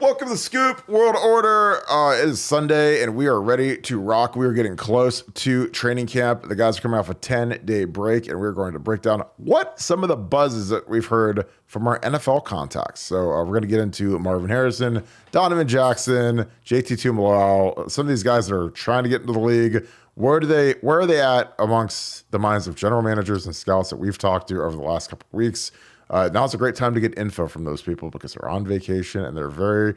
Welcome to the Scoop World Order. It is Sunday, and we are ready to rock. We are getting close to training camp. The guys are coming off a 10-day break, and we're going to break down what some of the buzzes that we've heard from our NFL contacts. So we're going to get into Marvin Harrison, Donovan Jackson, JT Tuimoloau, some of these guys that are trying to get into the league. Where are they at amongst the minds of general managers and scouts that we've talked to over the last couple of weeks? Now's a great time to get info from those people because they're on vacation and they're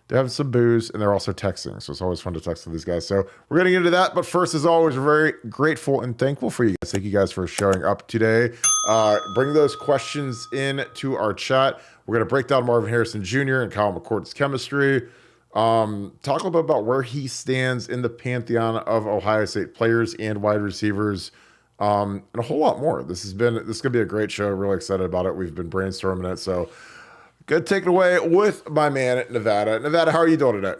they have some booze and they're also texting. So it's always fun to text with these guys. So we're going to get into that. But first, as always, we're very grateful and thankful for you guys. Thank you guys for showing up today. Bring those questions in to our chat. We're going to break down Marvin Harrison Jr. and Kyle McCord's chemistry. Talk a little bit about where he stands in the pantheon of Ohio State players and wide receivers. And a whole lot more. This is going to be a great show. Really excited about it. We've been brainstorming it. So good. Take it away with my man at Nevada. Nevada, how are you doing today?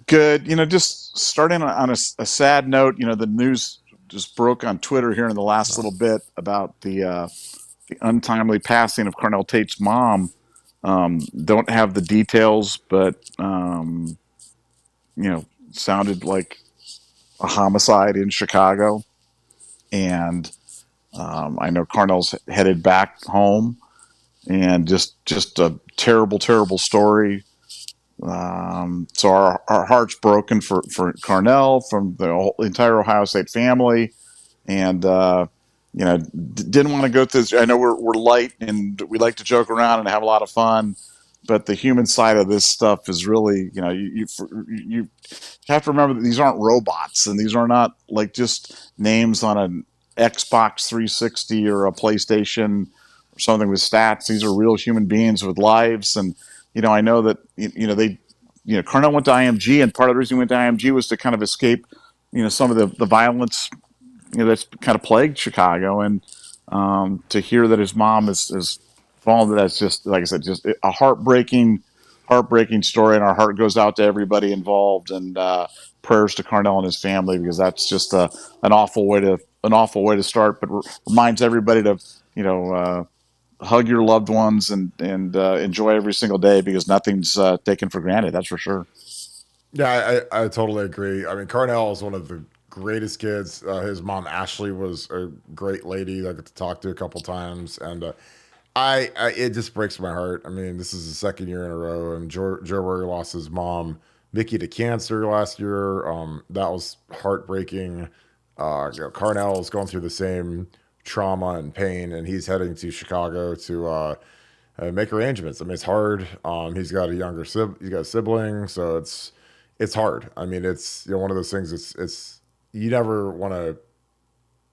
Good. Just starting on a sad note, the news just broke on Twitter here in the last little bit about the untimely passing of Carnell Tate's mom. Don't have the details, but, sounded like a homicide in Chicago. And I know Carnell's headed back home, and just a terrible, terrible story. So our heart's broken for Carnell, from the entire Ohio State family, and didn't want to go through this. I know we're light and we like to joke around and have a lot of fun, but the human side of this stuff is really, you have to remember that these aren't robots, and these are not like just names on an Xbox 360 or a PlayStation or something with stats. These are real human beings with lives. And, I know that, Carnell went to IMG, and part of the reason he went to IMG was to kind of escape, some of the violence, that's kind of plagued Chicago. And to hear that his mom is fallen, that's just, like I said, just a heartbreaking story, and our heart goes out to everybody involved, and prayers to Carnell and his family, because that's just an awful way to start. But reminds everybody to hug your loved ones and enjoy every single day, because nothing's taken for granted. That's for sure. Yeah, I totally agree. I mean, Carnell is one of the greatest kids. His mom Ashley was a great lady that I got to talk to a couple times, and it just breaks my heart. I mean, this is the second year in a row, and Joe Rory lost his mom, Mickey, to cancer last year. That was heartbreaking. Carnell is going through the same trauma and pain, and he's heading to Chicago to make arrangements. I mean, it's hard. He's got he's got a sibling, so it's hard. I mean, it's one of those things. It's you never want to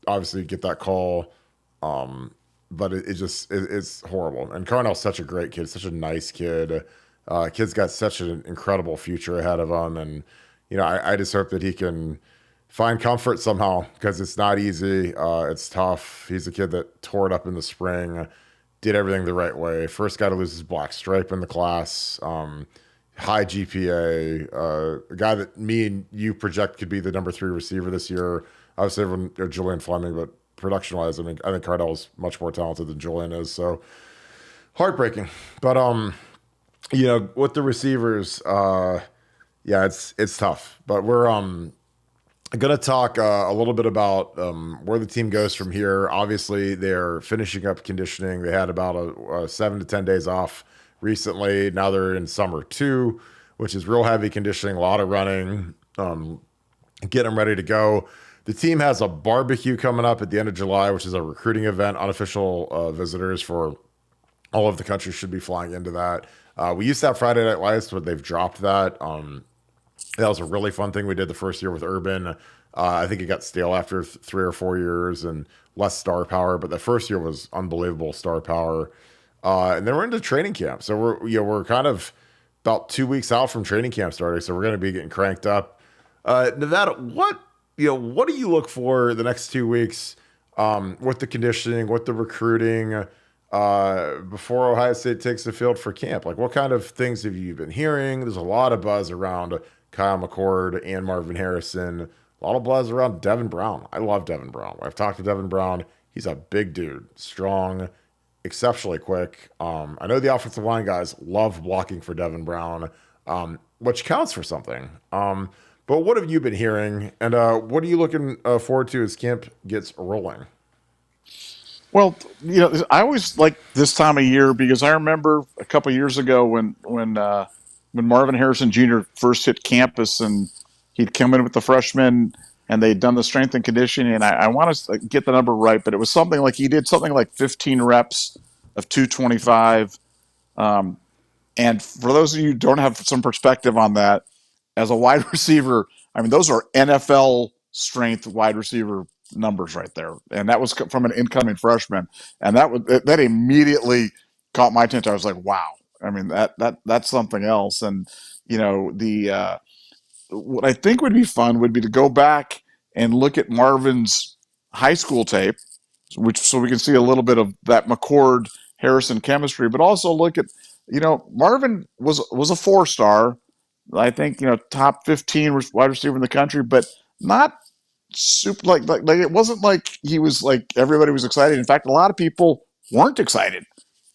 obviously get that call. But it's horrible. And Carnell's such a great kid, such a nice kid. Kid's got such an incredible future ahead of him. And, I just hope that he can find comfort somehow, because it's not easy. It's tough. He's a kid that tore it up in the spring, did everything the right way. First guy to lose his black stripe in the class, high GPA, a guy that me and you project could be the number 3 receiver this year. Obviously, everyone, Julian Fleming, but production-wise, I mean, I think Cardell is much more talented than Julian is, so heartbreaking. But with the receivers, it's tough. But we're gonna talk a little bit about where the team goes from here. Obviously, they're finishing up conditioning. They had about a 7 to 10 days off recently. Now they're in summer 2, which is real heavy conditioning, a lot of running, get them ready to go. The team has a barbecue coming up at the end of July, which is a recruiting event. Unofficial visitors for all of the country should be flying into that. We used to have Friday Night Lights, but they've dropped that. That was a really fun thing we did the first year with Urban. I think it got stale after 3 or 4 years and less star power, but the first year was unbelievable star power. And then we're into training camp. So we're kind of about 2 weeks out from training camp starting. So we're going to be getting cranked up. Nevada, what do you look for the next 2 weeks with the conditioning, with the recruiting, before Ohio State takes the field for camp? Like, what kind of things have you been hearing? There's a lot of buzz around Kyle McCord and Marvin Harrison. A lot of buzz around Devin Brown. I love Devin Brown. I've talked to Devin Brown. He's a big dude, strong, exceptionally quick. I know the offensive line guys love blocking for Devin Brown, which counts for something. But what have you been hearing, and what are you looking forward to as camp gets rolling? Well, I always like this time of year because I remember a couple of years ago when Marvin Harrison Jr. first hit campus and he'd come in with the freshmen and they'd done the strength and conditioning. And I want to get the number right, but it was something like he did something like 15 reps of 225. Um, and for those of you who don't have some perspective on that, as a wide receiver, I mean, those are NFL strength wide receiver numbers right there. And that was from an incoming freshman. And that immediately caught my attention. I was like, wow. I mean, that's something else. And, the what I think would be fun would be to go back and look at Marvin's high school tape, which so we can see a little bit of that McCord Harrison chemistry, but also look at Marvin was a 4-star, I think top 15 wide receiver in the country, but not super like it wasn't like he was like everybody was excited. In fact, a lot of people weren't excited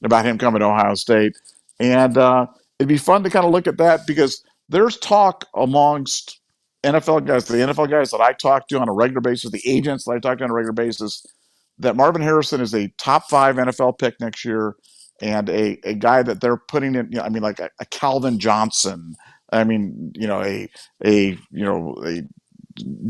about him coming to Ohio State, and it'd be fun to kind of look at that because there's talk amongst NFL guys, the NFL guys that I talk to on a regular basis, the agents that I talk to on a regular basis, that Marvin Harrison is a top 5 NFL pick next year and a guy that they're putting in, I mean, like a Calvin Johnson. I mean, a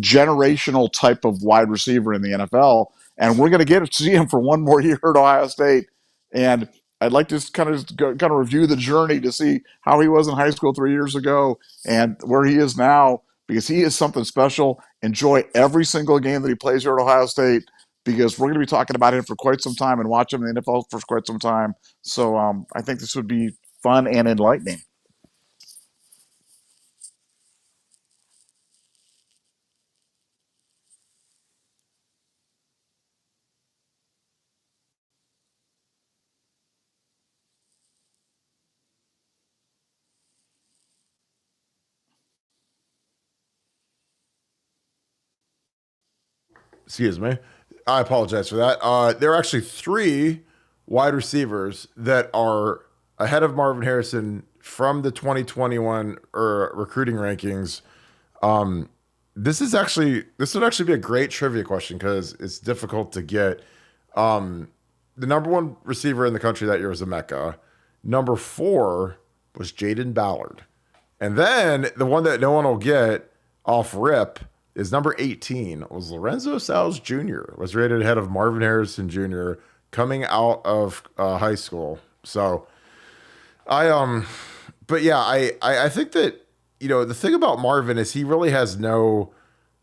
generational type of wide receiver in the NFL. And we're going to get to see him for one more year at Ohio State. And I'd like to kind of review the journey to see how he was in high school 3 years ago and where he is now, because he is something special. Enjoy every single game that he plays here at Ohio State, because we're going to be talking about him for quite some time and watch him in the NFL for quite some time. So I think this would be fun and enlightening. Excuse me. I apologize for that. There are actually three wide receivers that are ahead of Marvin Harrison from the 2021 recruiting rankings. This would actually be a great trivia question because it's difficult to get. The number one receiver in the country that year was Emeka. Number four was Jaden Ballard. And then the one that no one will get off rip is number 18 was Lorenzo Sales Jr. was rated ahead of Marvin Harrison Jr. coming out of high school. So I but yeah, I think that the thing about Marvin is he really has no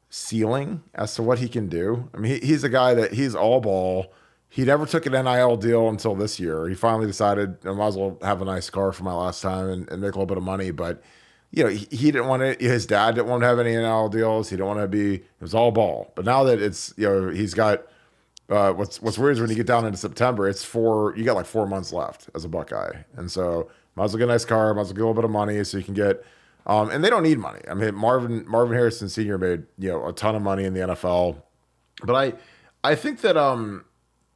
ceiling as to what he can do. I mean, he's a guy that he's all ball. He never took an NIL deal until this year. He finally decided I might as well have a nice car for my last time and make a little bit of money. But he didn't want to. His dad didn't want to have any NIL deals. He didn't want to be. It was all ball. But now that it's he's got what's weird is when you get down into September, you got like 4 months left as a Buckeye, and so might as well get a nice car, might as well get a little bit of money so you can get. And they don't need money. I mean, Marvin Harrison Sr. made a ton of money in the NFL, but I think that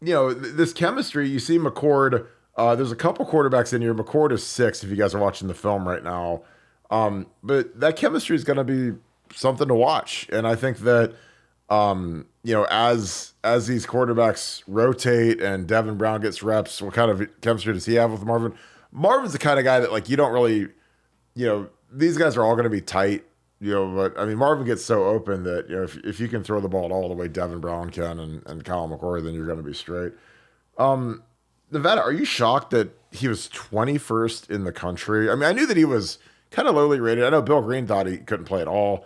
this chemistry you see McCord. There's a couple quarterbacks in here. McCord is 6 if you guys are watching the film right now. But that chemistry is going to be something to watch, and I think that as these quarterbacks rotate and Devin Brown gets reps, what kind of chemistry does he have with Marvin? Marvin's the kind of guy that like you don't really, these guys are all going to be tight, but I mean Marvin gets so open that if you can throw the ball all the way Devin Brown can and Kyle McCoy, then you're going to be straight. Nevada, are you shocked that he was 21st in the country? I mean, I knew that he was kind of lowly rated. I know Bill Green thought he couldn't play at all.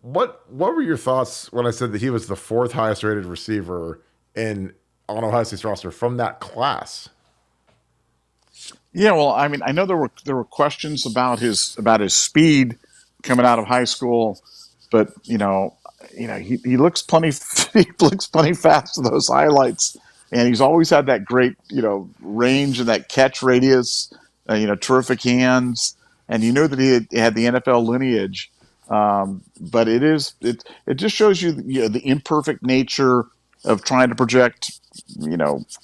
What were your thoughts when I said that he was the 4th highest rated receiver on Ohio State's roster from that class? Yeah, well, I mean, I know there were questions about his speed coming out of high school, but he looks plenty he looks plenty fast to those highlights, and he's always had that great range and that catch radius, terrific hands, and that he had the NFL lineage. But it just shows you the imperfect nature of trying to project,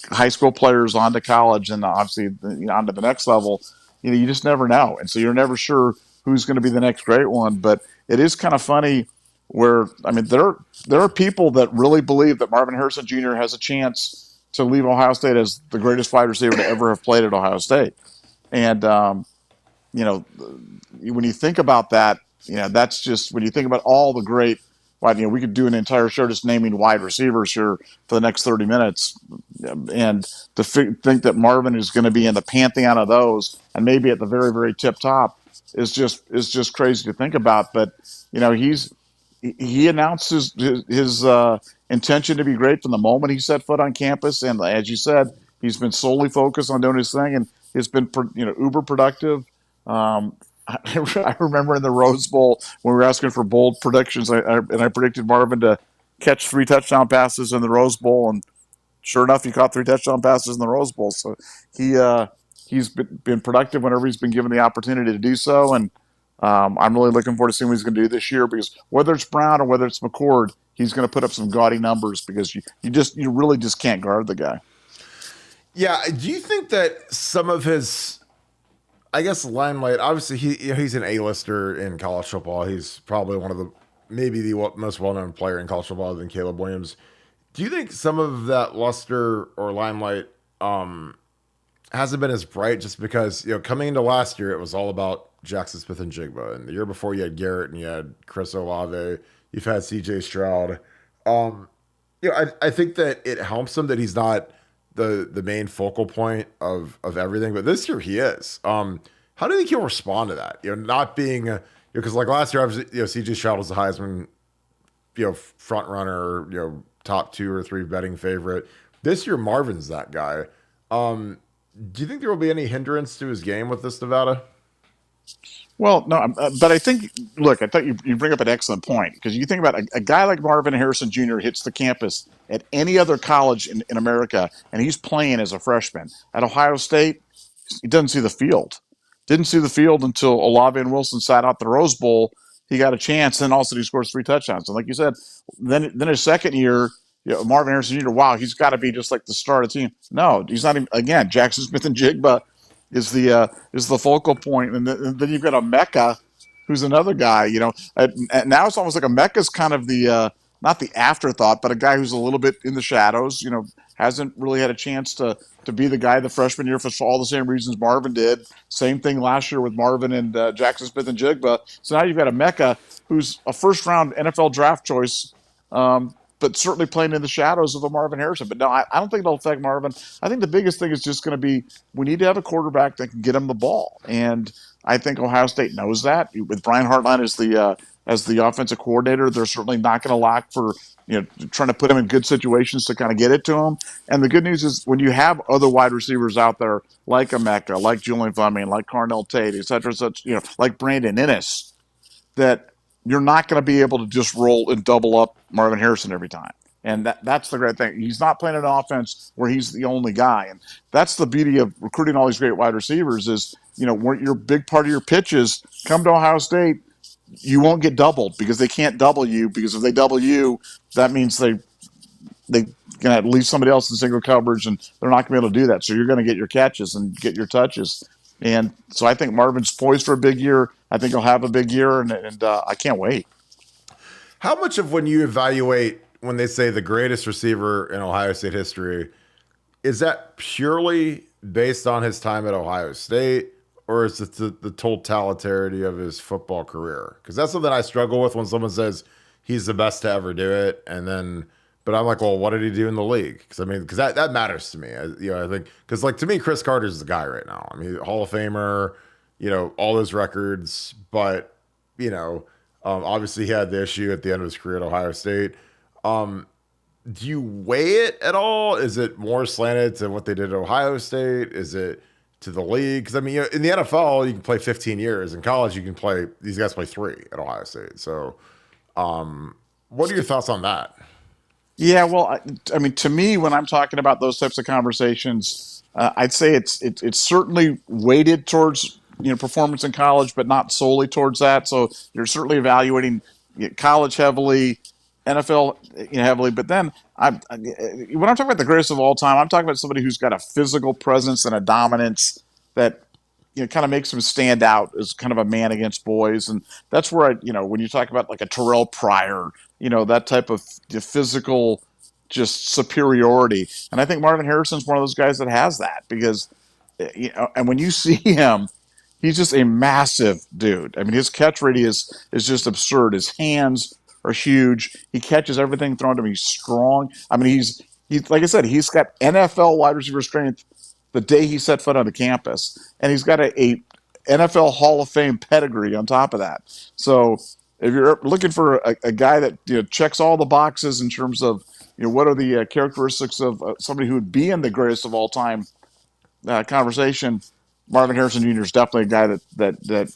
high school players onto college and obviously onto the next level. You just never know, and so you're never sure who's going to be the next great one. But it is kind of funny where there are people that really believe that Marvin Harrison Jr. has a chance to leave Ohio State as the greatest wide receiver to ever have played at Ohio State, and you know, when you think about that, that's just when you think about all the great wide. We could do an entire show just naming wide receivers here for the next 30 minutes, and to think that Marvin is going to be in the pantheon of those, and maybe at the very, very tip top, is just crazy to think about. But he announced his intention to be great from the moment he set foot on campus, and as you said, he's been solely focused on doing his thing, and he's been uber productive. I remember in the Rose Bowl when we were asking for bold predictions, I predicted Marvin to catch 3 touchdown passes in the Rose Bowl, and sure enough, he caught 3 touchdown passes in the Rose Bowl. So he's been productive whenever he's been given the opportunity to do so, and I'm really looking forward to seeing what he's going to do this year, because whether it's Brown or whether it's McCord, he's going to put up some gaudy numbers, because you really just can't guard the guy. Yeah. Do you think that some of his, I guess, limelight, obviously he's an A-lister in college football. He's probably one of maybe the most well-known player in college football than Caleb Williams. Do you think some of that luster or limelight hasn't been as bright just because, coming into last year, it was all about Jackson Smith and Jigba. And the year before you had Garrett and you had Chris Olave. You've had CJ Stroud. I think that it helps him that he's not the main focal point of everything, but this year he is. How do you think he'll respond to that? Not being because like last year, obviously, CJ Stroud was the Heisman, front runner, top 2 or 3 betting favorite. This year, Marvin's that guy. Do you think there will be any hindrance to his game with this Nevada? Well, no, but I think, look, I thought you bring up an excellent point, because you think about a guy like Marvin Harrison Jr. hits the campus at any other college in America, and he's playing as a freshman. At Ohio State, he doesn't see the field. Didn't see the field until Olave and Wilson sat out the Rose Bowl. He got a chance, and also he scores 3 touchdowns. And like you said, then his second year, Marvin Harrison Jr., wow, he's got to be just like the star of the team. No, he's not even. Again, Jackson Smith and Jigba is the focal point, and then you've got a Mecca, who's another guy. And now it's almost like a Mecca's kind of the not the afterthought, but a guy who's a little bit in the shadows. Hasn't really had a chance to be the guy the freshman year for all the same reasons Marvin did. Same thing last year with Marvin and Jackson Smith and Jigba. So now you've got a Mecca who's a first round NFL draft choice. But certainly playing in the shadows of a Marvin Harrison. But no, I don't think it'll affect Marvin. I think the biggest thing is just going to be, we need to have a quarterback that can get him the ball. And I think Ohio State knows that. With Brian Hartline as the offensive coordinator, they're certainly not going to lack for trying to put him in good situations to kind of get it to him. And the good news is when you have other wide receivers out there like Emeka, like Julian Fleming, like Carnell Tate, et cetera, like Brandon Inniss, that you're not going to be able to just roll and double up Marvin Harrison every time. And that's the great thing. He's not playing an offense where he's the only guy. And that's the beauty of recruiting all these great wide receivers is, where your big part of your pitch is come to Ohio State, you won't get doubled because they can't double you, because if they double you, that means they going to leave somebody else in single coverage, and they're not going to be able to do that. So you're going to get your catches and get your touches. And so I think Marvin's poised for a big year. I think he'll have a big year, and I can't wait. How much of when you evaluate, when they say the greatest receiver in Ohio State history, is that purely based on his time at Ohio State, or is it the totality of his football career? Because that's something I struggle with when someone says he's the best to ever do it, and then, but I'm like, well, what did he do in the league? Because that matters to me. I think, because like to me, Chris Carter's the guy right now. Hall of Famer, all those records, but obviously he had the issue at the end of his career at Ohio State. Do you weigh it at all? Is it more slanted to what they did at Ohio State? Is it to the league? Because in the NFL, you can play 15 years. In college, these guys play 3 at Ohio State. So, what are your thoughts on that? Yeah, well, to me, when I'm talking about those types of conversations, I'd say it's certainly weighted towards performance in college, but not solely towards that. So you're certainly evaluating college heavily, NFL, heavily. But then when I'm talking about the greatest of all time, I'm talking about somebody who's got a physical presence and a dominance that kind of makes him stand out as kind of a man against boys. And that's where when you talk about like a Terrell Pryor, that type of physical just superiority. And I think Marvin Harrison's one of those guys that has that because and when you see him, he's just a massive dude. I mean, his catch radius is just absurd. His hands are huge. He catches everything thrown to him. He's strong. I mean, he's like I said, he's got NFL wide receiver strength the day he set foot on the campus, and he's got a NFL Hall of Fame pedigree on top of that. So if you're looking for a guy that checks all the boxes in terms of what are the characteristics of somebody who would be in the greatest of all time conversation, Marvin Harrison Jr. is definitely a guy that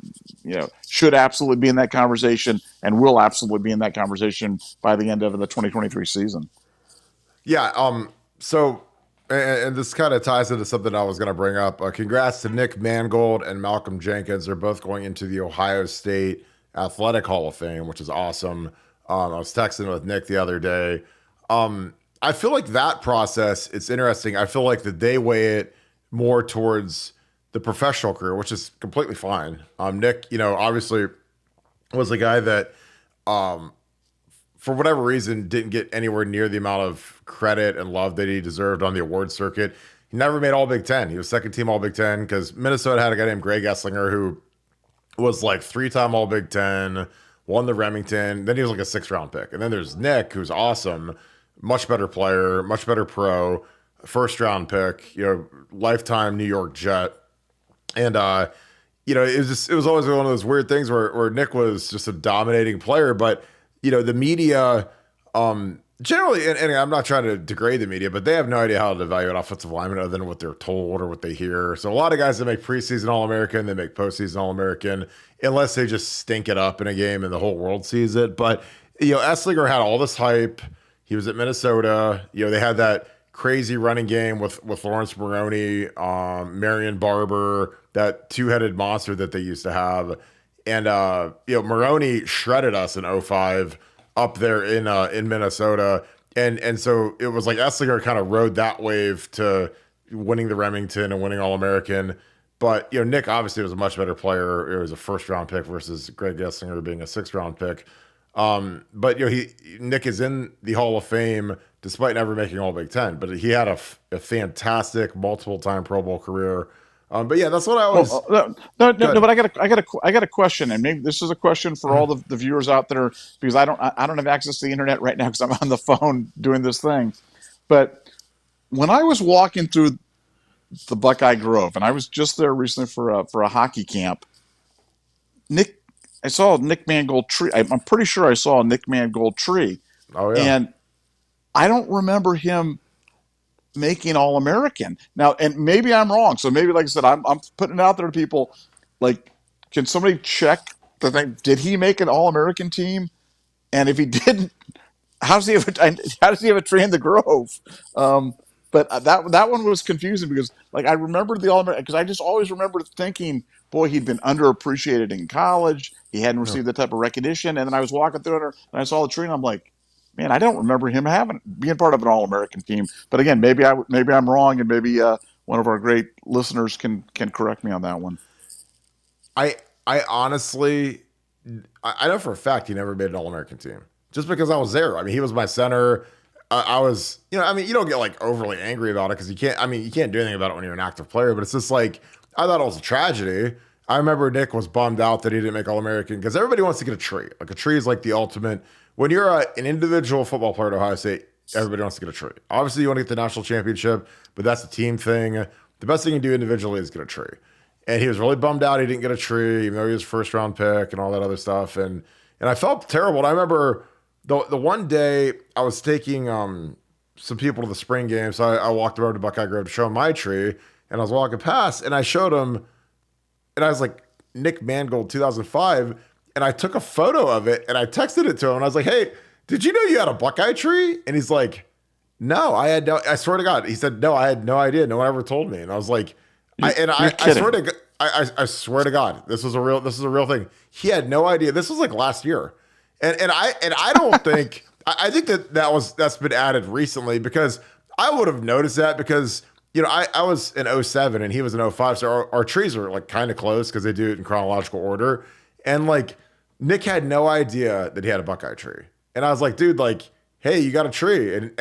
should absolutely be in that conversation and will absolutely be in that conversation by the end of the 2023 season. Yeah. So, and this kind of ties into something I was going to bring up. Congrats to Nick Mangold and Malcolm Jenkins. They're both going into the Ohio State Athletic Hall of Fame, which is awesome. I was texting with Nick the other day. I feel like that process, it's interesting. I feel like that they weigh it more towards the professional career, which is completely fine. Nick, obviously was a guy that, for whatever reason, didn't get anywhere near the amount of credit and love that he deserved on the award circuit. He never made All Big Ten. He was second team All Big Ten because Minnesota had a guy named Greg Esslinger who was like 3-time All Big Ten, won the Remington. Then he was like a 6th-round pick. And then there's Nick, who's awesome, much better player, much better pro, 1st-round pick, lifetime New York Jet. And, it was always one of those weird things where Nick was just a dominating player, but, the media, generally, and I'm not trying to degrade the media, but they have no idea how to evaluate offensive linemen other than what they're told or what they hear. So a lot of guys that make preseason All-American, they make postseason All-American, unless they just stink it up in a game and the whole world sees it. But, Esslinger had all this hype. He was at Minnesota. They had that crazy running game with Lawrence Maroney, Marion Barber, that 2-headed monster that they used to have. And, Maroney shredded us in 05 up there in Minnesota. And so it was like Esslinger kind of rode that wave to winning the Remington and winning All-American. But, Nick obviously was a much better player. It was a 1st-round pick versus Greg Esslinger being a 6th-round pick. But Nick is in the Hall of Fame despite never making All Big Ten. But he had a fantastic multiple-time Pro Bowl career. But yeah, that's what I always. No, but I got a question, and maybe this is a question for all the viewers out there because I don't have access to the internet right now because I'm on the phone doing this thing. But when I was walking through the Buckeye Grove, and I was just there recently for a hockey camp, I saw a Nick Mangold tree. I'm pretty sure I saw a Nick Mangold tree. Oh yeah, and I don't remember him making All-American now, and maybe I'm wrong. So maybe, like I said, I'm putting it out there to people. Like, can somebody check the thing? Did he make an All-American team? And if he didn't, how does he have a tree in the Grove? But that one was confusing because, like, I remember the All-American because I just always remember thinking, boy, he'd been underappreciated in college. He hadn't received that type of recognition. And then I was walking through it and I saw the tree, and I'm like, man, I don't remember him being part of an All-American team. But again, maybe I'm wrong, and maybe one of our great listeners can correct me on that one. I honestly, I know for a fact he never made an All-American team just because I was there. I mean, he was my center. I was, you don't get like overly angry about it because you can't do anything about it when you're an active player. But it's just like I thought it was a tragedy. I remember Nick was bummed out that he didn't make All-American because everybody wants to get a tree. Like a tree is like the ultimate. When you're an individual football player at Ohio State, everybody wants to get a tree. Obviously, you want to get the national championship, but that's a team thing. The best thing you can do individually is get a tree. And he was really bummed out he didn't get a tree, even though he was 1st-round pick and all that other stuff. And I felt terrible. And I remember the one day I was taking some people to the spring game, so I walked over to Buckeye Grove to show him my tree, and I was walking past, and I showed him, and I was like, Nick Mangold 2005, and I took a photo of it and I texted it to him. And I was like, hey, did you know you had a Buckeye tree? And he's like, no, I swear to God. He said, no, I had no idea. No one ever told me. And I was like, I swear to God, this is a real thing. He had no idea. This was like last year. And I don't think, I think that's been added recently because I would have noticed that because I was in '07 and he was in '05, so our trees are like kind of close because they do it in chronological order. And like Nick had no idea that he had a Buckeye tree, and I was like, dude, like, hey, you got a tree, and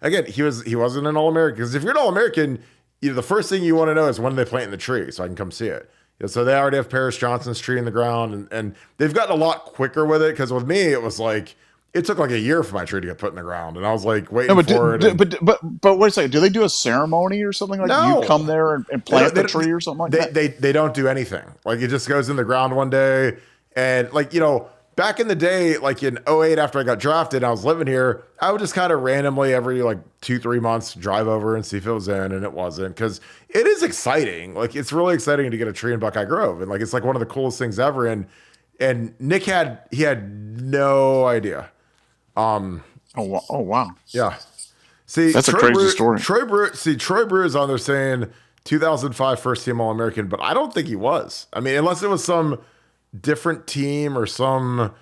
again, he wasn't an All American because if you're an All American, the first thing you want to know is when they plant the tree so I can come see it. So they already have Paris Johnson's tree in the ground, and they've gotten a lot quicker with it because with me it was like. It took like a year for my tree to get put in the ground, and I was like waiting for it. But wait a second, do they do a ceremony or something like no. You come there and plant the tree or something like that? They don't do anything. Like it just goes in the ground one day, and like back in the day, like in '08 after I got drafted, and I was living here. I would just kind of randomly every like 2-3 months drive over and see if it was in, and it wasn't because it is exciting. Like it's really exciting to get a tree in Buckeye Grove, and like it's like one of the coolest things ever. And Nick had no idea. Oh wow. Yeah. See, that's a crazy story. Troy Brewer is on there saying 2005 first team All American, but I don't think he was. I mean, unless it was some different team or some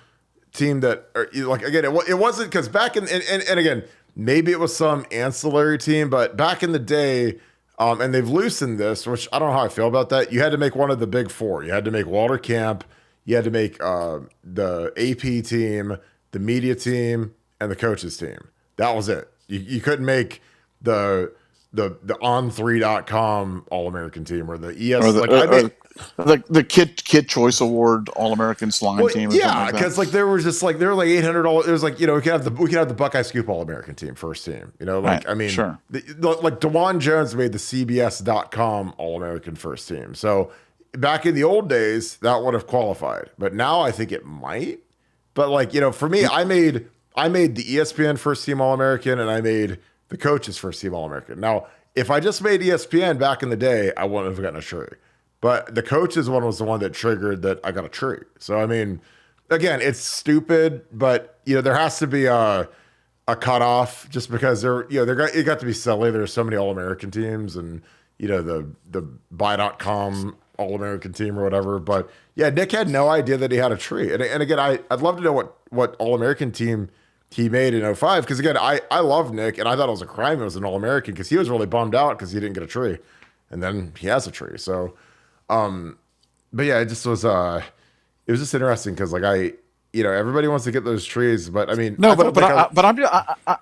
team that, or, like again, it wasn't because back in and again, maybe it was some ancillary team, but back in the day, and they've loosened this, which I don't know how I feel about that. You had to make one of the big four. You had to make Walter Camp. You had to make the AP team, the media team, and the coaches team. That was it. You couldn't make the on3.com All-American team or the ES. Or the Kid Choice Award All-American slime team. Or yeah, because like there were like $800. It was like we could have the Buckeye Scoop All-American team first team. Right, I mean, sure. Like DeJuan Jones made the CBS.com All-American first team. So back in the old days, that would have qualified, but now I think it might. But like for me, I made the ESPN first team All-American, and I made the coaches first team All-American. Now, if I just made ESPN back in the day, I wouldn't have gotten a tree. But the coaches one was the one that triggered that I got a tree. So I mean, again, it's stupid, but there has to be a cutoff just because it got to be silly. There's so many All-American teams, and the buy.com All-American team or whatever. But yeah, Nick had no idea that he had a tree. And again, I'd love to know what All-American team he made in '05. Because again, I love Nick, and I thought it was a crime it was an All-American because he was really bummed out because he didn't get a tree. And then he has a tree. So, but yeah, it just was, it was just interesting because like everybody wants to get those trees, but I mean, no,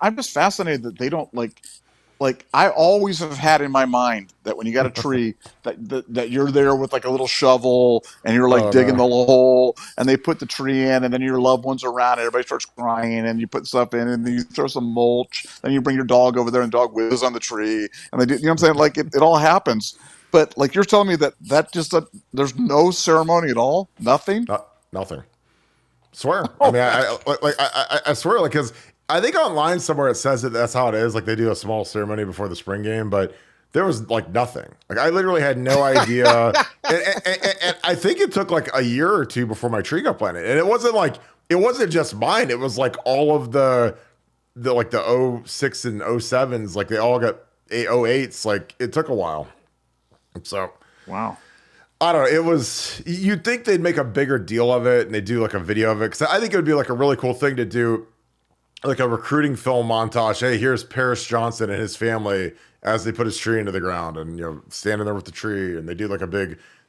I'm just fascinated that they don't like I always have had in my mind that when you got a tree that you're there with like a little shovel and you're like digging the hole and they put the tree in and then your loved ones are around and everybody starts crying and you put stuff in and then you throw some mulch, then you bring your dog over there and the dog whizzes on the tree and they do, what I'm saying? Like it all happens. But like you're telling me that just there's no ceremony at all? Nothing? Nothing. Swear. I mean, I swear, like, because I think online somewhere it says that that's how it is. Like they do a small ceremony before the spring game, but there was like nothing. Like I literally had no idea. and I think it took like a year or two before my tree got planted. And it wasn't just mine. It was like all of the like the '06 and '07s, like they all got '08s. Like it took a while. So wow. I don't know. You'd think they'd make a bigger deal of it and they do like a video of it. Cause I think it would be like a really cool thing to do, like a recruiting film montage. Hey, here's Paris Johnson and his family as they put his tree into the ground and, standing there with the tree. And they do like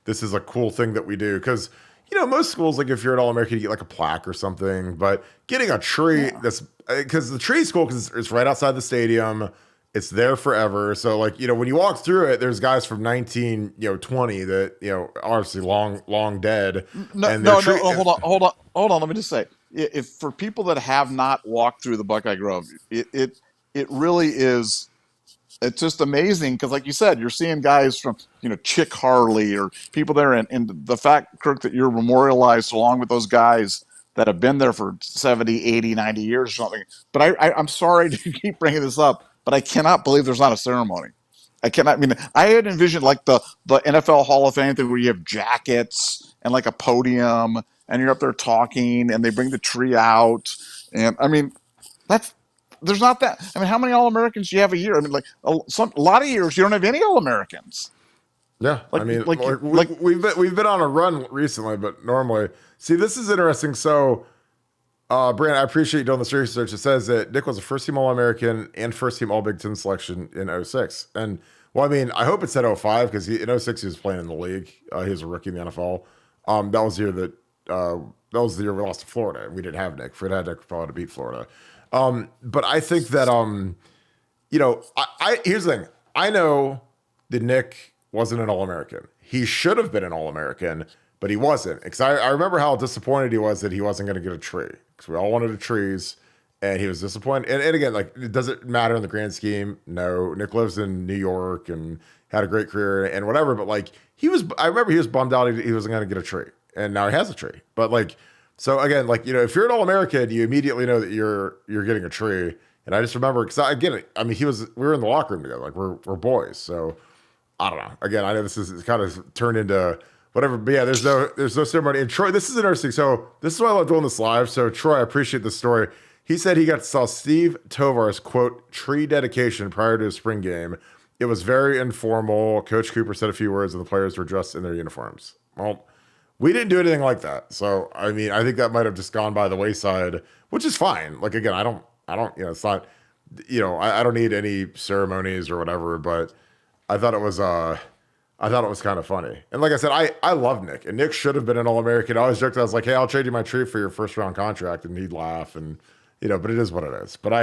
this is a cool thing that we do. Cause most schools, like if you're an All-American, you get like a plaque or something, but getting a tree cause the tree's cool cause it's right outside the stadium. It's there forever. So like, when you walk through it, there's guys from 1920 that, obviously long dead. No, hold on. Let me just say, if for people that have not walked through the Buckeye Grove, it really is, it's just amazing. Cause like you said, you're seeing guys from, Chick Harley or people there. And the fact, Kirk, that you're memorialized along with those guys that have been there for 70, 80, 90 years or something. But I'm sorry to keep bringing this up, but I cannot believe there's not a ceremony. I had envisioned like the NFL Hall of Fame thing where you have jackets and like a podium and you're up there talking and they bring the tree out. And I mean, there's not that. I mean, how many All-Americans do you have a year? I mean, like a lot of years you don't have any All-Americans. Yeah. We've been on a run recently, but normally, see, this is interesting. So Brandon, I appreciate you doing this research. It says that Nick was a first team All American and first team All Big Ten selection in '06. And well, I mean, I hope it said '05 because in '06 he was playing in the league. He was a rookie in the NFL. That was the year that was the year we lost to Florida. We didn't have Nick. If we'd had Nick, we probably would have beat Florida. But I think that here's the thing. I know that Nick wasn't an All American. He should have been an All American, but he wasn't. Because I remember how disappointed he was that he wasn't going to get a tree. Because we all wanted the trees, and he was disappointed. And again, like, it doesn't matter in the grand scheme. No, Nick lives in New York and had a great career and whatever. But like, I remember he was bummed out he wasn't going to get a tree, and now he has a tree. But like, so again, like, if you're an All American, you immediately know that you're getting a tree. And I just remember, because I get it. I mean, we were in the locker room together, like we're boys. So I don't know. Again, I know this is kind of turned into whatever, but yeah, there's no ceremony. And Troy, this is interesting. So this is why I love doing this live. So Troy, I appreciate the story. He said he saw Steve Tovar's quote tree dedication prior to his spring game. It was very informal. Coach Cooper said a few words, and the players were dressed in their uniforms. Well, we didn't do anything like that. So I mean, I think that might have just gone by the wayside, which is fine. Like, again, I don't, it's not, I don't need any ceremonies or whatever, but I thought it was kind of funny. And like I said, I love Nick, and Nick should have been an All-American. I always joked, I was like, hey, I'll trade you my tree for your first round contract. And he'd laugh, and, but it is what it is. But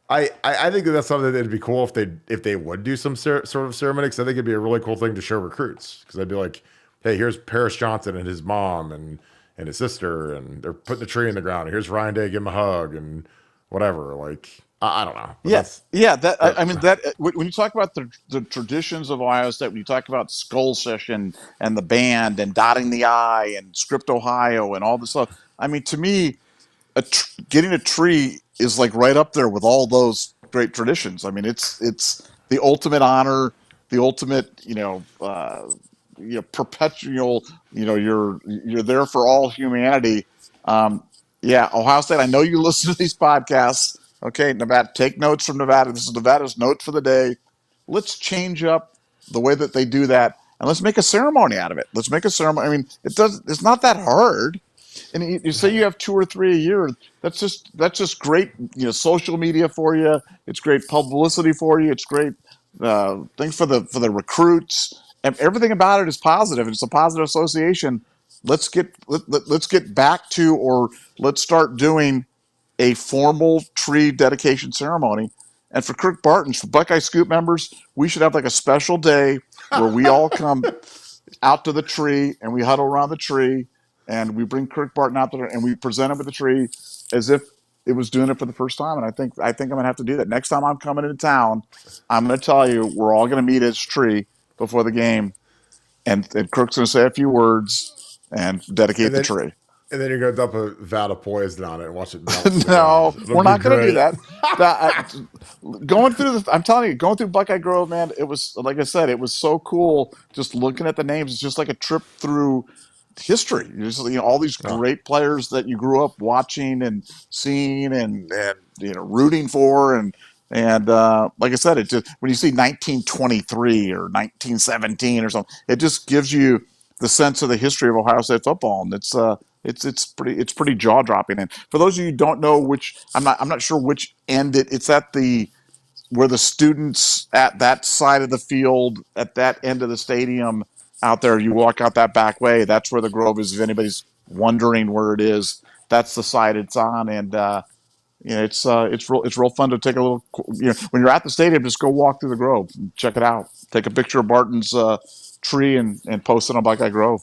I think that's something that'd be cool if they would do some sort of ceremony. Cause I think it'd be a really cool thing to show recruits. Cause I'd be like, hey, here's Paris Johnson and his mom and his sister, and they're putting the tree in the ground. And here's Ryan Day, give him a hug and whatever. Like, I don't know. Yes, yeah. I mean, that when you talk about the traditions of Ohio State, when you talk about Skull Session and the band and dotting the I and Script Ohio and all this stuff, I mean, to me, getting a tree is like right up there with all those great traditions. I mean, it's the ultimate honor, the ultimate, perpetual. You're there for all humanity. Yeah, Ohio State. I know you listen to these podcasts. Okay, Nevada, take notes from Nevada. This is Nevada's note for the day. Let's change up the way that they do that, and let's make a ceremony out of it. Let's make a ceremony. I mean, it's not that hard. And you say you have 2 or 3 a year. That's just great. Social media for you. It's great publicity for you. It's great thing for the recruits. And everything about it is positive. It's a positive association. Let's get back to, or let's start doing a formal tree dedication ceremony. And for Kirk Barton, for Buckeye Scoop members, we should have like a special day where we all come out to the tree and we huddle around the tree and we bring Kirk Barton out there and we present him with the tree as if it was doing it for the first time. And I think I'm gonna have to do that. Next time I'm coming into town, I'm gonna tell you we're all gonna meet at his tree before the game, and Kirk's gonna say a few words and dedicate the tree. And then you're going to dump a vat of poison on it and watch it melt. No, we're not going to do that. I'm telling you, going through Buckeye Grove, man, it was, like I said, it was so cool just looking at the names. It's just like a trip through history. All these great players that you grew up watching and seeing and rooting for. And like I said, it just, when you see 1923 or 1917 or something, it just gives you the sense of the history of Ohio State football. And it's pretty jaw dropping. And for those of you who don't know which, I'm not sure which end it's at, where the students at that side of the field, at that end of the stadium out there, you walk out that back way. That's where the Grove is. If anybody's wondering where it is, that's the side it's on. And it's real fun to take a little. When you're at the stadium, just go walk through the Grove and check it out. Take a picture of Barton's tree and post it on Buckeye Grove.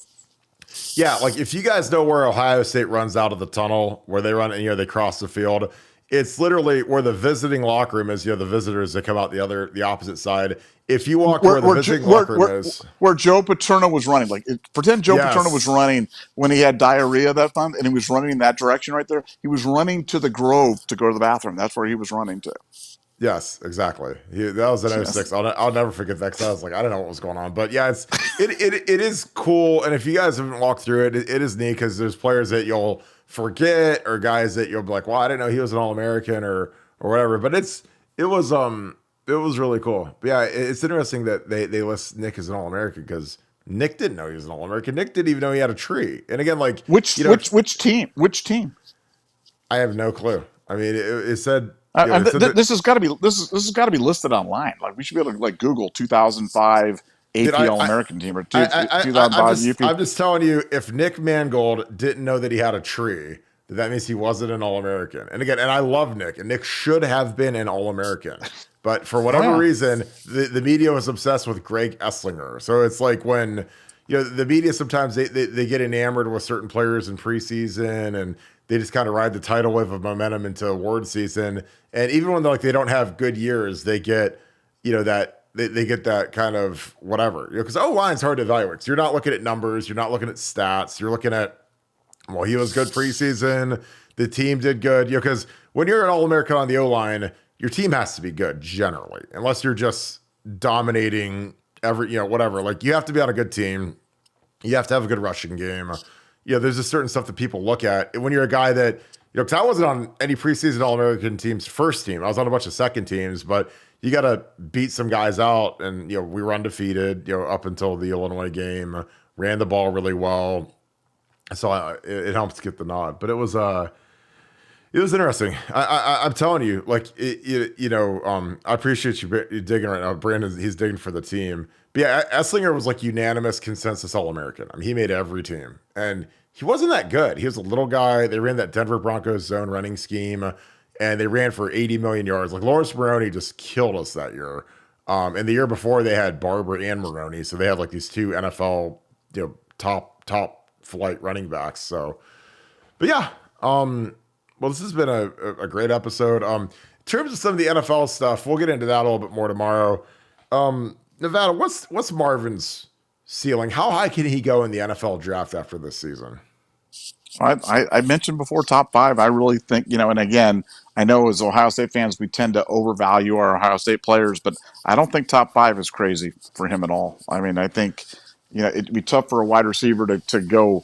Yeah, like if you guys know where Ohio State runs out of the tunnel, where they run, they cross the field, it's literally where the visiting locker room is. The visitors that come out the opposite side. If you walk where the visiting locker room is, where Joe Paterno was running, pretend Joe Paterno was running when he had diarrhea that time, and he was running in that direction right there. He was running to the Grove to go to the bathroom. That's where he was running to. Yes, exactly. That was in 06. I'll never forget that, because I was like, I don't know what was going on. But yeah, it is cool. And if you guys haven't walked through it, it is neat, because there's players that you'll forget, or guys that you'll be like, well, I didn't know he was an All-American or whatever. But it was really cool. But yeah, it's interesting that they list Nick as an All-American, because Nick didn't know he was an All-American. Nick didn't even know he had a tree. And again, like which team? Which team? I have no clue. I mean, it said, it said that. This has got to be this has got to be listed online. Like we should be able to like Google 2005 Did AP All American team or I'm 2005 just UP. telling you, if Nick Mangold didn't know that he had a tree, that means he wasn't an All American. And again, and I love Nick, and Nick should have been an All American, but for whatever Yeah. reason, the media was obsessed with Greg Esslinger. So it's like when the media sometimes they get enamored with certain players in preseason, and they just kind of ride the tidal wave of momentum into award season. And even when they don't have good years, they get that they get that kind of whatever, because O-line's hard to evaluate. So you're not looking at numbers, you're not looking at stats, you're looking at, well, he was good preseason, the team did good, because when you're an All-American on the O-line, your team has to be good generally, unless you're just dominating every, whatever. Like, you have to be on a good team, you have to have a good rushing game. There's just certain stuff that people look at. And when you're a guy that, because I wasn't on any preseason All-American team's first team, I was on a bunch of second teams, but you got to beat some guys out. And, we were undefeated, up until the Illinois game, ran the ball really well. So it helps get the nod, but it was interesting. I'm telling you, like, I appreciate you digging right now. Brandon, he's digging for the team. But yeah, Esslinger was like unanimous consensus All-American. I mean, he made every team, and he wasn't that good. He was a little guy. They ran that Denver Broncos zone running scheme, and they ran for 80 million yards. Like, Lawrence Maroney just killed us that year. And the year before, they had Barber and Maroney, so they had like these two NFL, top flight running backs. So, but yeah, well, this has been a great episode. In terms of some of the NFL stuff, we'll get into that a little bit more tomorrow. Nevada, what's Marvin's ceiling? How high can he go in the NFL draft after this season? I mentioned before top 5. I really think, and again, I know as Ohio State fans, we tend to overvalue our Ohio State players, but I don't think top 5 is crazy for him at all. I mean, I think, it'd be tough for a wide receiver to go,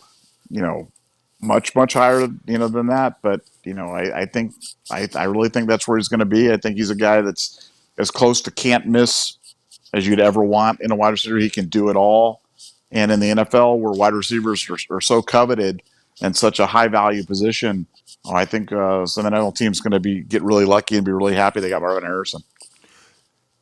much, much higher, than that. But, I think, I really think that's where he's going to be. I think he's a guy that's as close to can't miss as you'd ever want in a wide receiver. He can do it all. And in the NFL, where wide receivers are so coveted and such a high value position, I think some NFL team's going to get really lucky and be really happy they got Marvin Harrison.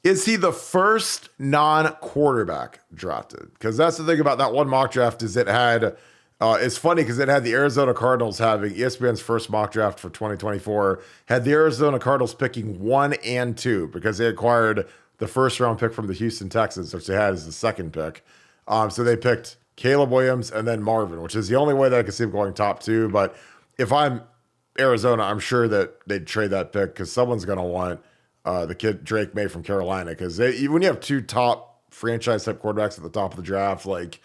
Is he the first non-quarterback drafted? Because that's the thing about that one mock draft is it had, it's funny because it had the Arizona Cardinals having ESPN's first mock draft for 2024, had the Arizona Cardinals picking 1 and 2 because they acquired the first round pick from the Houston Texans, which they had as the second pick. So they picked Caleb Williams and then Marvin, which is the only way that I could see him going top 2. But if I'm Arizona, I'm sure that they'd trade that pick because someone's going to want the kid Drake May from Carolina. Because when you have 2 top franchise type quarterbacks at the top of the draft, like,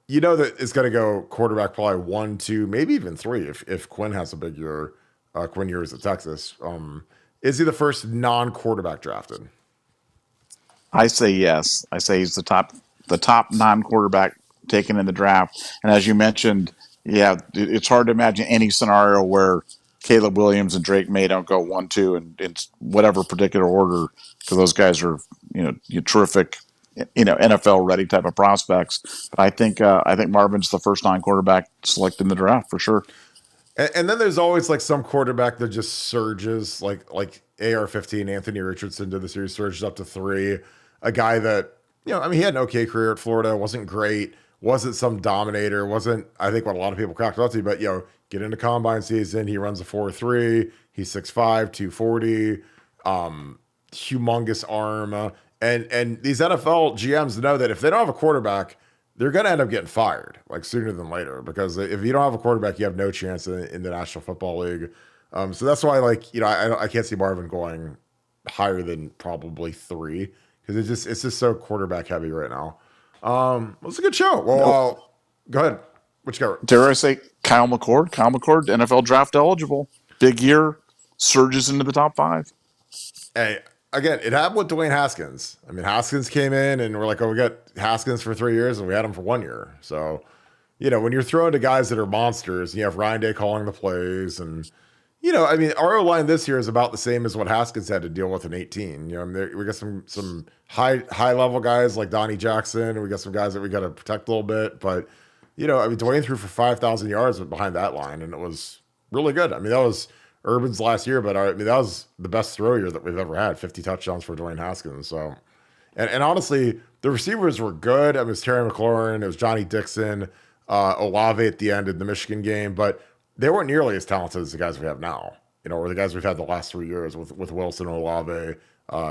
that it's going to go quarterback probably 1, 2, maybe even 3 if Quinn has a big year. Quinn Ewers at Texas. Is he the first non-quarterback drafted? I say yes. I say he's the top non-quarterback taken in the draft. And as you mentioned, yeah, it's hard to imagine any scenario where Caleb Williams and Drake May don't go 1, 2 in whatever particular order, because those guys are terrific, NFL ready type of prospects. But I think Marvin's the first non-quarterback selected in the draft for sure. And then there's always like some quarterback that just surges, like AR-15 Anthony Richardson did this year, surged up to 3. A guy that he had an okay career at Florida, wasn't great, wasn't some dominator, wasn't I think what a lot of people cracked up to, but get into combine season, he runs a 4.3, he's 6'5", 240, humongous arm. And these NFL GMs know that if they don't have a quarterback, they're going to end up getting fired like sooner than later, because if you don't have a quarterback, you have no chance in the National Football League. So that's why, I can't see Marvin going higher than probably 3 because it's just so quarterback heavy right now. It's a good show. Well, go ahead. What you got? Dare I say Kyle McCord? Kyle McCord, NFL draft eligible. Big year, surges into the top 5. Hey, again, it happened with Dwayne Haskins. I mean, Haskins came in and we're like, we got Haskins for 3 years and we had him for 1 year. So, when you're throwing to guys that are monsters, and you have Ryan Day calling the plays and, our O-line this year is about the same as what Haskins had to deal with in 18. We got some high level guys like Donnie Jackson, and we got some guys that we got to protect a little bit. But, Dwayne threw for 5,000 yards behind that line, and it was really good. I mean, that was Urban's last year, but I mean, that was the best throw year that we've ever had. 50 touchdowns for Dwayne Haskins. So, and honestly, the receivers were good. I mean, it was Terry McLaurin, it was Johnny Dixon, Olave at the end in the Michigan game, but they weren't nearly as talented as the guys we have now. Or the guys we've had the last 3 years with Wilson, Olave,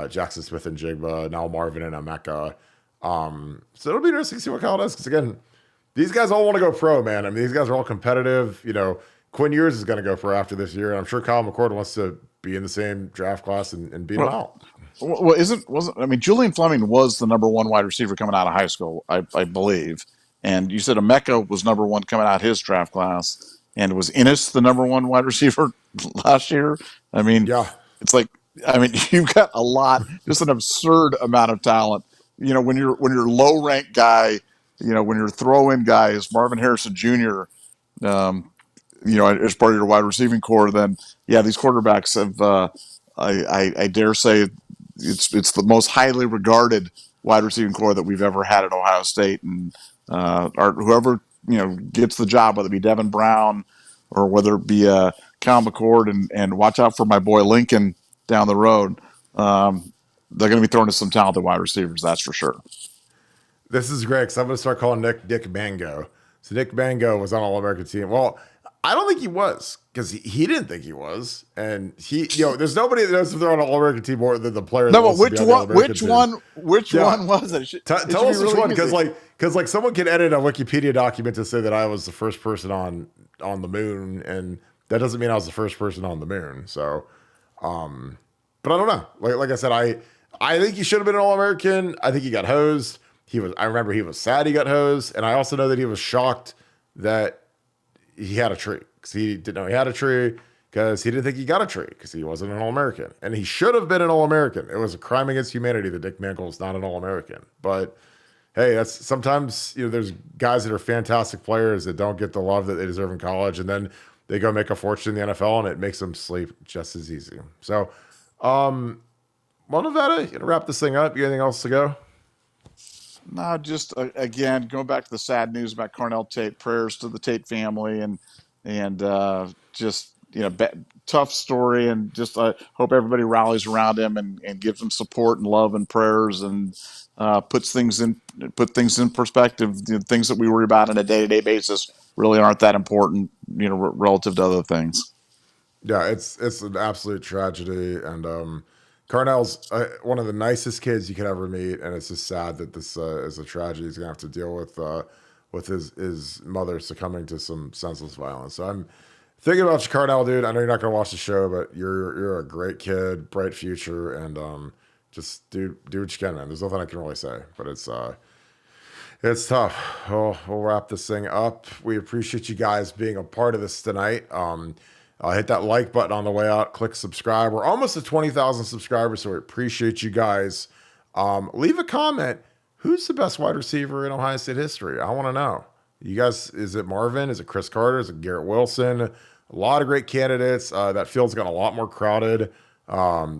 Jackson Smith and Jigba, now Marvin and Emeka. So it'll be interesting to see what Kyle does. Because again, these guys all want to go pro, man. I mean, these guys are all competitive. Quinn Ewers is going to go pro after this year, and I'm sure Kyle McCord wants to be in the same draft class and beat him out. Well, Julian Fleming was the number one wide receiver coming out of high school, I believe. And you said Emeka was number one coming out of his draft class. And was Innis the number one wide receiver last year? I mean, yeah. It's like, you've got a lot, just an absurd amount of talent. When you're low ranked guy, when your throw in guy is Marvin Harrison Jr., as part of your wide receiving core, then these quarterbacks have, I dare say, it's the most highly regarded wide receiving core that we've ever had at Ohio State, and whoever gets the job, whether it be Devin Brown or whether it be Kyle McCord, and watch out for my boy Lincoln down the road. They're going to be throwing to some talented wide receivers, that's for sure. This is great because I'm going to start calling Nick Mango. So Nick Mango was on All-American team. Well, I don't think he was because he didn't think he was, and there's nobody that knows if they're on an All-American team more than the player. No, but which one was it? Tell us which one, because someone can edit a Wikipedia document to say that I was the first person on the moon, and that doesn't mean I was the first person on the moon. So, but I don't know. Like I said, I think he should have been an All-American. I think he got hosed. I remember he was sad he got hosed, and I also know that he was shocked that he had a tree, because he didn't know he had a tree, because he didn't think he got a tree, because he wasn't an All-American. And he should have been an All-American. It was a crime against humanity that Nick Mangold is not an All-American. But hey, that's sometimes, there's guys that are fantastic players that don't get the love that they deserve in college, and then they go make a fortune in the NFL, and it makes them sleep just as easy. So, well, Nevada, you gonna wrap this thing up? You got anything else to go? No, just again, going back to the sad news about Carnell Tate. Prayers to the Tate family, and just tough story, and just hope everybody rallies around him and gives him support and love and prayers, and put things in perspective. Things that we worry about on a day-to-day basis really aren't that important, relative to other things. Yeah, it's an absolute tragedy, and Carnell's one of the nicest kids you could ever meet, and it's just sad that this is a tragedy he's gonna have to deal with his mother succumbing to some senseless violence. So I'm thinking about you, Carnell, dude. I know you're not gonna watch the show, but you're a great kid, bright future, and just do what you can, man. There's nothing I can really say, but it's tough. We'll wrap this thing up. We appreciate you guys being a part of this tonight. Hit that like button on the way out. Click subscribe. We're almost at 20,000 subscribers, so we appreciate you guys. Leave a comment. Who's the best wide receiver in Ohio State history? I want to know. You guys, is it Marvin? Is it Chris Carter? Is it Garrett Wilson? A lot of great candidates. That field's got a lot more crowded.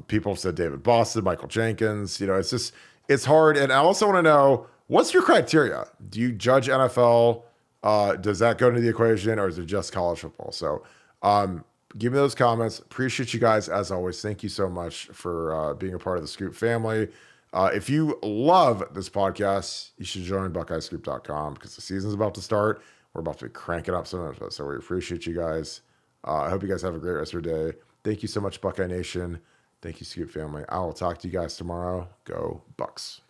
People have said David Boston, Michael Jenkins. It's hard. And I also want to know, what's your criteria? Do you judge NFL? Does that go into the equation, or is it just college football? So, give me those comments. Appreciate you guys as always. Thank you so much for being a part of the Scoop family. If you love this podcast, you should join BuckeyeScoop.com, because the season's about to start. We're about to be cranking up some episodes, so we appreciate you guys. I hope you guys have a great rest of your day. Thank you so much, Buckeye Nation. Thank you, Scoop family. I will talk to you guys tomorrow. Go Bucks.